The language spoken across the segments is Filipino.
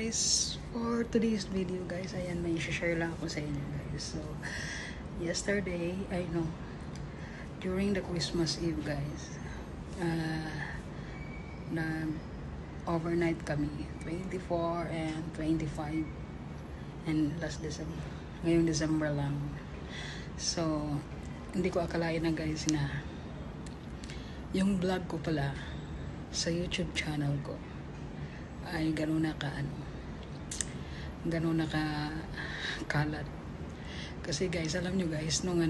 guys, for today's video guys, ayan, may share lang ako sa inyo guys. So, yesterday, I know, during the Christmas Eve guys, na overnight kami, 24 and 25, and last December, ngayong December lang. So, hindi ko akalain na guys na yung vlog ko pala sa YouTube channel ko ay gano'n na kalat. Kasi guys, alam nyo guys, nung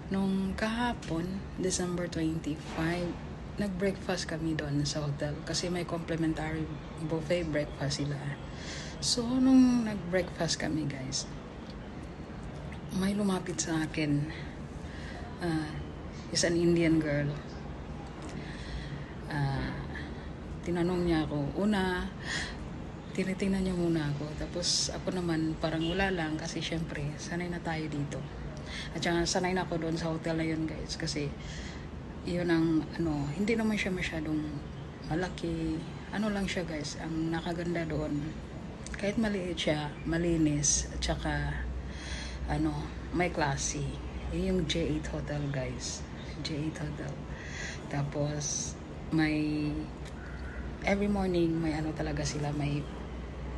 nung kahapon, December 25, nag-breakfast kami doon sa hotel kasi may complimentary buffet breakfast sila. So nung nag-breakfast kami guys, may lumapit sa akin, is an Indian girl. Tinanong niya ako. Una, tinitingnan niya muna ako. Tapos ako naman parang wala lang kasi syempre sanay na tayo dito. At saka sanay na ako doon sa hotel na yun guys. Kasi yun ang hindi naman siya masyadong malaki. Ano lang siya guys. Ang nakaganda doon, kahit maliit siya, malinis. At saka may classy. Yung J8 Hotel guys. J8 Hotel. Tapos may every morning may talaga sila, may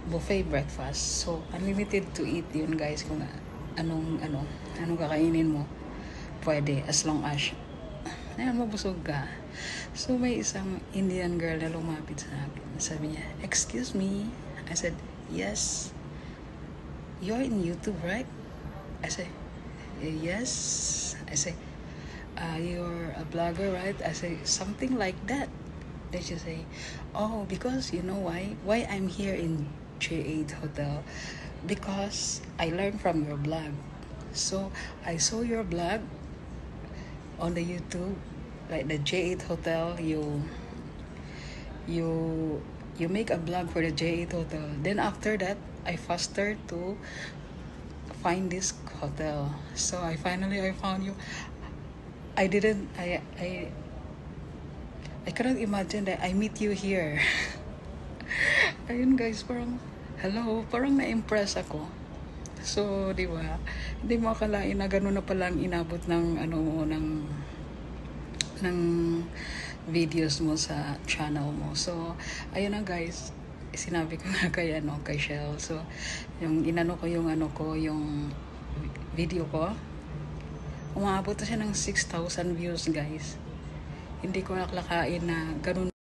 buffet breakfast. So unlimited to eat yun guys. Kung anong kakainin mo, pwede as long as mabusog ka. So may isang Indian girl na lumapit sa akin. Sabi niya, "Excuse me." I said, "Yes." "You're in YouTube, right?" I said, "Yes." I said, "You're a blogger, right?" I say, "Something like that." Then she say, "Oh, because you know why I'm here in J8 Hotel? Because I learned from your blog. So I saw your blog on the YouTube, like the J8 Hotel. You make a blog for the J8 Hotel. Then after that, I faster to find this hotel. So I found you. I cannot imagine that I meet you here." Ayun guys, parang hello, parang na-impress ako. So, di ba? Hindi mo akalain na gano'n na palang inabot ng ng videos mo sa channel mo. So, ayun na guys, sinabi ko nga kay Shell. So, yung yung video ko, umabot na siya ng 6,000 views guys. Hindi ko nakalakain na ganun.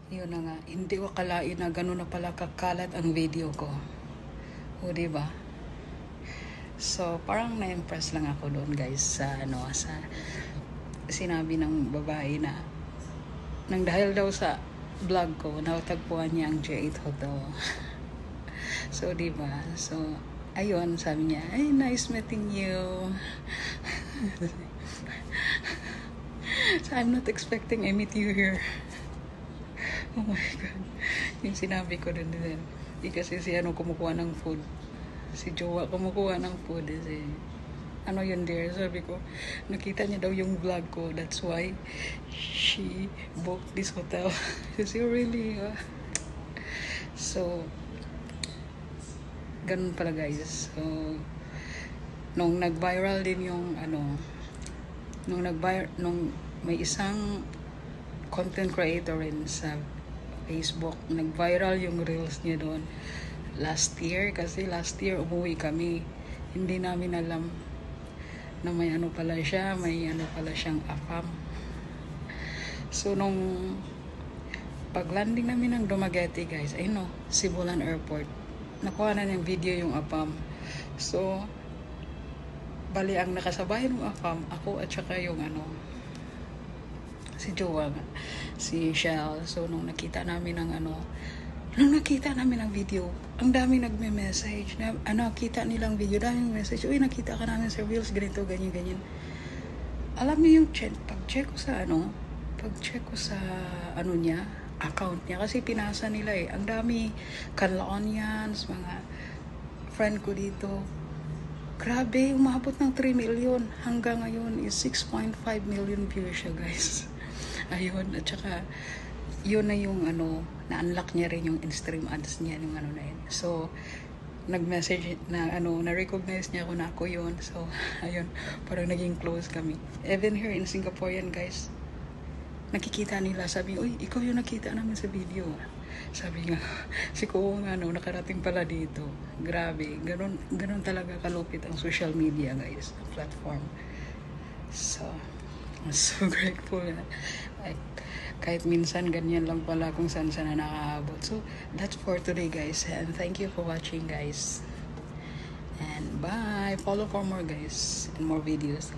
Yun na nga, hindi ko akalain na ganun na pala kakalat ang video ko. O diba? So parang na-impress lang ako doon guys sa sa sinabi ng babae na nang dahil daw sa vlog ko, natagpuan niya ang J8 Hotel. So diba? So ayun, sabi niya, "Ay, nice meeting you." So I'm not expecting I meet you here. Oh my God. Yung sinabi ko din. Kasi si kumukuha ng food. Si Jowa kumukuha ng food. Yun dear. Sabi ko, nakita niya daw yung vlog ko. That's why she booked this hotel. Kasi really, So, ganun pala guys. So, nung nag-viral din yung nung may isang content creator rin sa Facebook, nag-viral yung reels niya doon last year. Kasi last year umuwi kami, hindi namin alam na may pala siya, may pala siyang AFAM. So nung pag-landing namin ng Dumaguete guys, Cebulan Airport, nakuha na ng video yung AFAM. So bali ang nakasabay ng AFAM, ako at saka yung si Jowa, si Shell. So nung nakita namin ng video, ang dami nagme-message na kita nilang video, daming message, "Uy, nakita ka namin sa reels, ganito, ganyan." Alam niyo yung pag-check ko sa niya, account niya, kasi pinasa nila ang dami Canlaonians, mga friend ko dito. Grabe, umabot ng 3 million. Hanggang ngayon is 6.5 million views siya guys. Ayun, at saka yun na yung ano, na-unlock niya rin yung in-stream ads niya, yung ano na yun. So, nag-message na ano, na-recognize niya ako na ako yun. So, ayun, parang naging close kami. Even here in Singapore yan, guys, nakikita nila, sabi, uy, ikaw yung nakita namin sa video. Sabi nga, si Kuong ano, nakarating pala dito. Grabe, ganun talaga kalupit ang social media, guys, ang platform. So, I'm so grateful. Like, kahit minsan ganyan lang pala kung saan na nakakaabot. So, that's for today, guys. And thank you for watching, guys. And bye! Follow for more, guys. And more videos.